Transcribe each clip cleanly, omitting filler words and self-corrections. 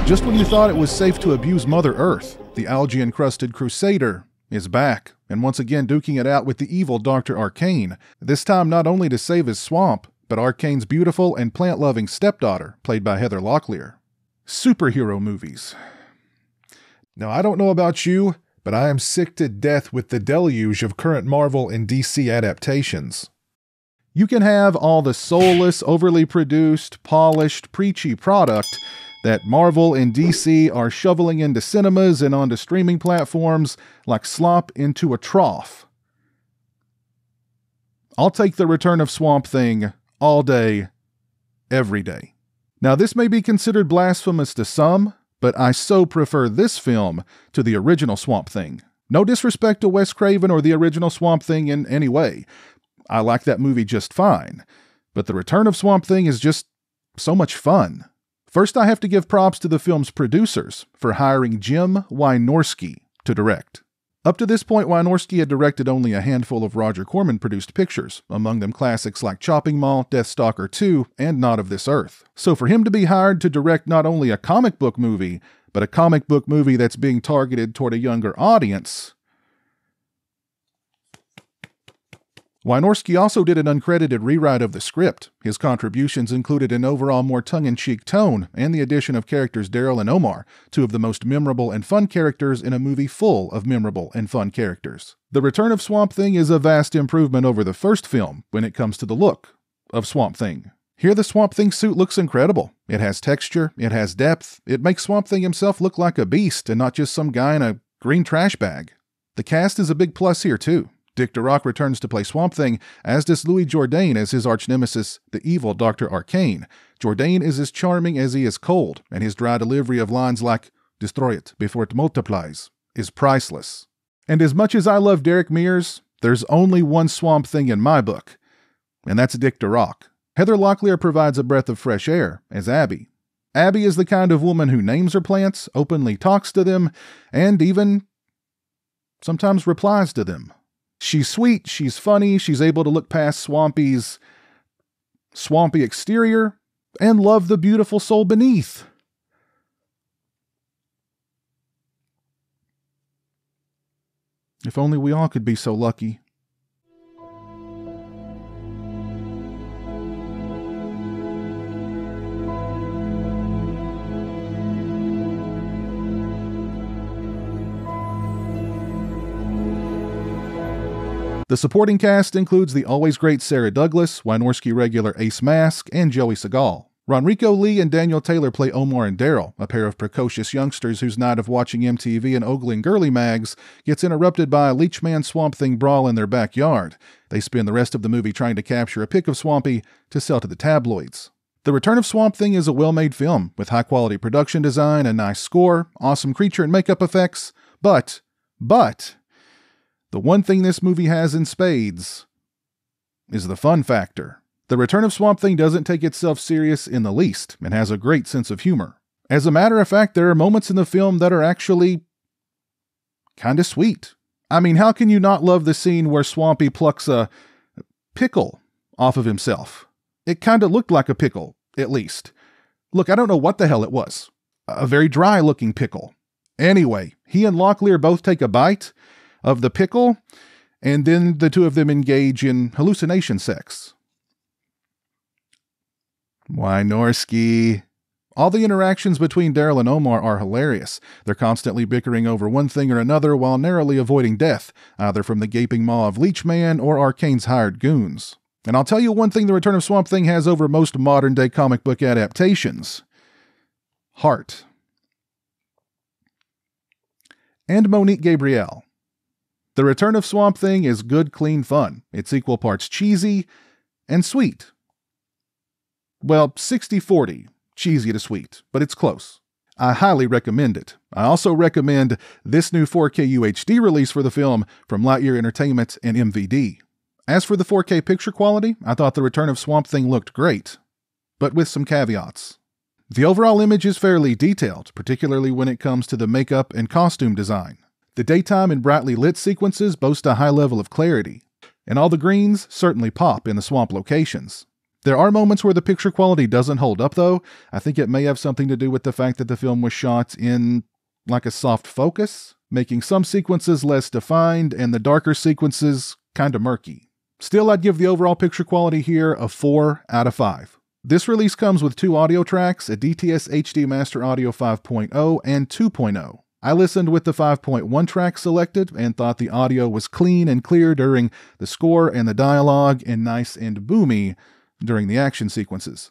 Just when you thought it was safe to abuse Mother Earth, the algae-encrusted Crusader is back, and once again duking it out with the evil Dr. Arcane, this time not only to save his swamp, but Arcane's beautiful and plant-loving stepdaughter, played by Heather Locklear. Superhero movies. Now, I don't know about you, but I am sick to death with the deluge of current Marvel and DC adaptations. You can have all the soulless, overly produced, polished, preachy product that Marvel and DC are shoveling into cinemas and onto streaming platforms like slop into a trough. I'll take the return of Swamp Thing all day, every day. Now, this may be considered blasphemous to some, but I so prefer this film to the original Swamp Thing. No disrespect to Wes Craven or the original Swamp Thing in any way. I like that movie just fine, but the return of Swamp Thing is just so much fun. First, I have to give props to the film's producers for hiring Jim Wynorski to direct. Up to this point, Wynorski had directed only a handful of Roger Corman-produced pictures, among them classics like Chopping Mall, Deathstalker 2, and Not of This Earth. So for him to be hired to direct not only a comic book movie, but a comic book movie that's being targeted toward a younger audience. Wynorski also did an uncredited rewrite of the script. His contributions included an overall more tongue-in-cheek tone and the addition of characters Daryl and Omar, two of the most memorable and fun characters in a movie full of memorable and fun characters. The return of Swamp Thing is a vast improvement over the first film when it comes to the look of Swamp Thing. Here the Swamp Thing suit looks incredible. It has texture, it has depth, it makes Swamp Thing himself look like a beast and not just some guy in a green trash bag. The cast is a big plus here too. Dick Durock returns to play Swamp Thing, as does Louis Jourdan as his arch-nemesis, the evil Dr. Arcane. Jourdan is as charming as he is cold, and his dry delivery of lines like, "Destroy it before it multiplies," is priceless. And as much as I love Derek Mears, there's only one Swamp Thing in my book, and that's Dick Durock. Heather Locklear provides a breath of fresh air as Abby. Abby is the kind of woman who names her plants, openly talks to them, and even sometimes replies to them. She's sweet, she's funny, she's able to look past Swampy's swampy exterior and love the beautiful soul beneath. If only we all could be so lucky. The supporting cast includes the always great Sarah Douglas, Wynorski regular Ace Mask, and Joey Segal. Ronrico Lee and Daniel Taylor play Omar and Daryl, a pair of precocious youngsters whose night of watching MTV and ogling girly mags gets interrupted by a Leechman Swamp Thing brawl in their backyard. They spend the rest of the movie trying to capture a pic of Swampy to sell to the tabloids. The Return of Swamp Thing is a well-made film, with high-quality production design, a nice score, awesome creature and makeup effects, but, the one thing this movie has in spades is the fun factor. The Return of Swamp Thing doesn't take itself serious in the least and has a great sense of humor. As a matter of fact, there are moments in the film that are actually kind of sweet. I mean, how can you not love the scene where Swampy plucks a pickle off of himself? It kind of looked like a pickle, at least. Look, I don't know what the hell it was. A very dry-looking pickle. Anyway, he and Locklear both take a bite of the pickle, and then the two of them engage in hallucination sex. Wynorski. All the interactions between Daryl and Omar are hilarious. They're constantly bickering over one thing or another while narrowly avoiding death, either from the gaping maw of Leechman or Arcane's hired goons. And I'll tell you one thing the Return of Swamp Thing has over most modern-day comic book adaptations. Heart. And Monique Gabrielle. The Return of Swamp Thing is good, clean fun. It's equal parts cheesy and sweet. Well, 60-40, cheesy to sweet, but it's close. I highly recommend it. I also recommend this new 4K UHD release for the film from Lightyear Entertainment and MVD. As for the 4K picture quality, I thought the Return of Swamp Thing looked great, but with some caveats. The overall image is fairly detailed, particularly when it comes to the makeup and costume design. The daytime and brightly lit sequences boast a high level of clarity, and all the greens certainly pop in the swamp locations. There are moments where the picture quality doesn't hold up, though. I think it may have something to do with the fact that the film was shot in like a soft focus, making some sequences less defined and the darker sequences kind of murky. Still, I'd give the overall picture quality here a 4 out of 5. This release comes with 2 audio tracks, a DTS HD Master Audio 5.0 and 2.0. I listened with the 5.1 track selected and thought the audio was clean and clear during the score and the dialogue and nice and boomy during the action sequences.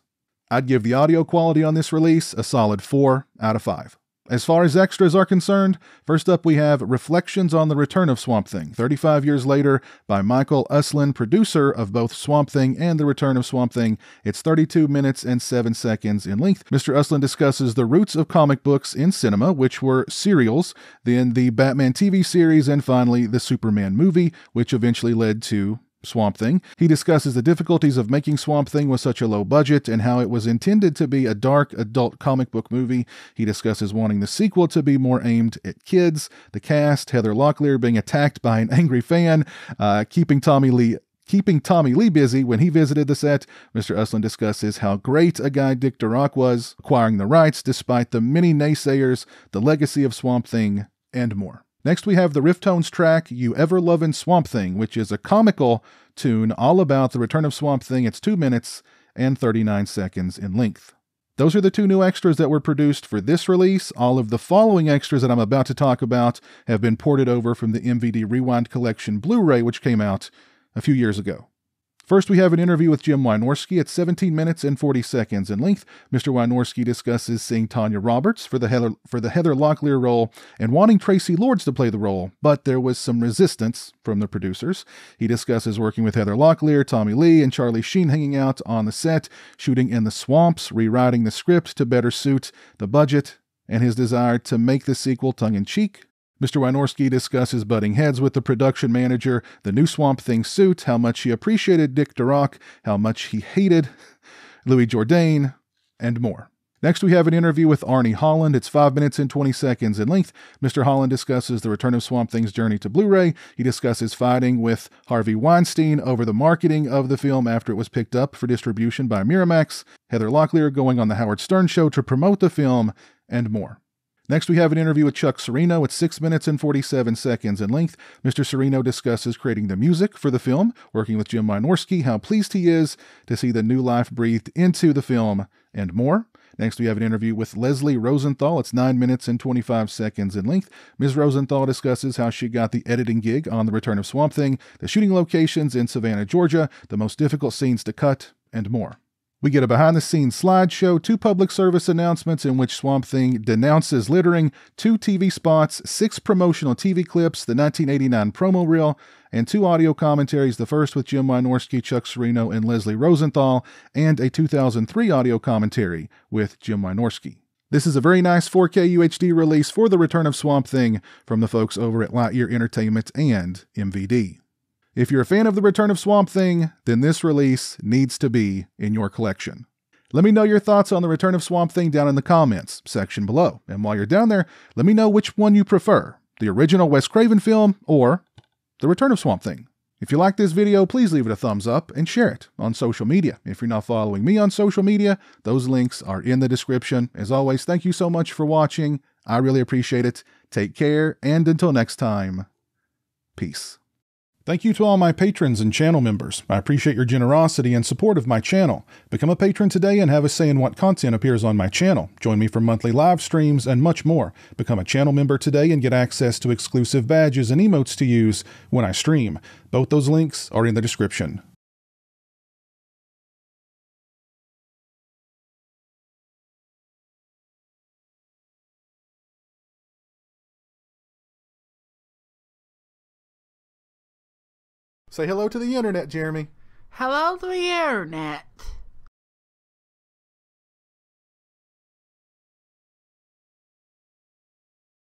I'd give the audio quality on this release a solid 4 out of 5. As far as extras are concerned, first up we have Reflections on the Return of Swamp Thing, 35 years later, by Michael Uslan, producer of both Swamp Thing and The Return of Swamp Thing. It's 32 minutes and 7 seconds in length. Mr. Uslan discusses the roots of comic books in cinema, which were serials, then the Batman TV series, and finally the Superman movie, which eventually led to Swamp Thing. He discusses the difficulties of making Swamp Thing with such a low budget and how it was intended to be a dark adult comic book movie. He discusses wanting the sequel to be more aimed at kids, the cast, Heather Locklear being attacked by an angry fan, keeping Tommy Lee busy when he visited the set. Mr. Uslan discusses how great a guy Dick Durock was, acquiring the rights despite the many naysayers, the legacy of Swamp Thing, and more. Next, we have the Rifftones track, You Ever Lovin' Swamp Thing, which is a comical tune all about the return of Swamp Thing. It's 2 minutes and 39 seconds in length. Those are the 2 new extras that were produced for this release. All of the following extras that I'm about to talk about have been ported over from the MVD Rewind Collection Blu-ray, which came out a few years ago. First, we have an interview with Jim Wynorski at 17 minutes and 40 seconds in length. Mr. Wynorski discusses seeing Tanya Roberts for the Heather Locklear role and wanting Tracy Lords to play the role, but there was some resistance from the producers. He discusses working with Heather Locklear, Tommy Lee, and Charlie Sheen hanging out on the set, shooting in the swamps, rewriting the script to better suit the budget, and his desire to make the sequel tongue-in-cheek. Mr. Wynorski discusses butting heads with the production manager, the new Swamp Thing suit, how much he appreciated Dick Durock, how much he hated Jourdan, and more. Next, we have an interview with Arnie Holland. It's 5 minutes and 20 seconds in length. Mr. Holland discusses the return of Swamp Thing's journey to Blu-ray. He discusses fighting with Harvey Weinstein over the marketing of the film after it was picked up for distribution by Miramax, Heather Locklear going on the Howard Stern show to promote the film, and more. Next, we have an interview with Chuck Serena. It's 6 minutes and 47 seconds in length. Mr. Serena discusses creating the music for the film, working with Jim Wynorski, how pleased he is to see the new life breathed into the film, and more. Next, we have an interview with Leslie Rosenthal. It's 9 minutes and 25 seconds in length. Ms. Rosenthal discusses how she got the editing gig on The Return of Swamp Thing, the shooting locations in Savannah, Georgia, the most difficult scenes to cut, and more. We get a behind-the-scenes slideshow, 2 public service announcements in which Swamp Thing denounces littering, 2 TV spots, 6 promotional TV clips, the 1989 promo reel, and 2 audio commentaries, the first with Jim Wynorski, Chuck Serena, and Leslie Rosenthal, and a 2003 audio commentary with Jim Wynorski. This is a very nice 4K UHD release for The Return of Swamp Thing from the folks over at Lightyear Entertainment and MVD. If you're a fan of The Return of Swamp Thing, then this release needs to be in your collection. Let me know your thoughts on The Return of Swamp Thing down in the comments section below. And while you're down there, let me know which one you prefer, the original Wes Craven film or The Return of Swamp Thing. If you like this video, please leave it a thumbs up and share it on social media. If you're not following me on social media, those links are in the description. As always, thank you so much for watching. I really appreciate it. Take care, and until next time, peace. Thank you to all my patrons and channel members. I appreciate your generosity and support of my channel. Become a patron today and have a say in what content appears on my channel. Join me for monthly live streams and much more. Become a channel member today and get access to exclusive badges and emotes to use when I stream. Both those links are in the description. Say hello to the internet, Jeremy. Hello to the internet.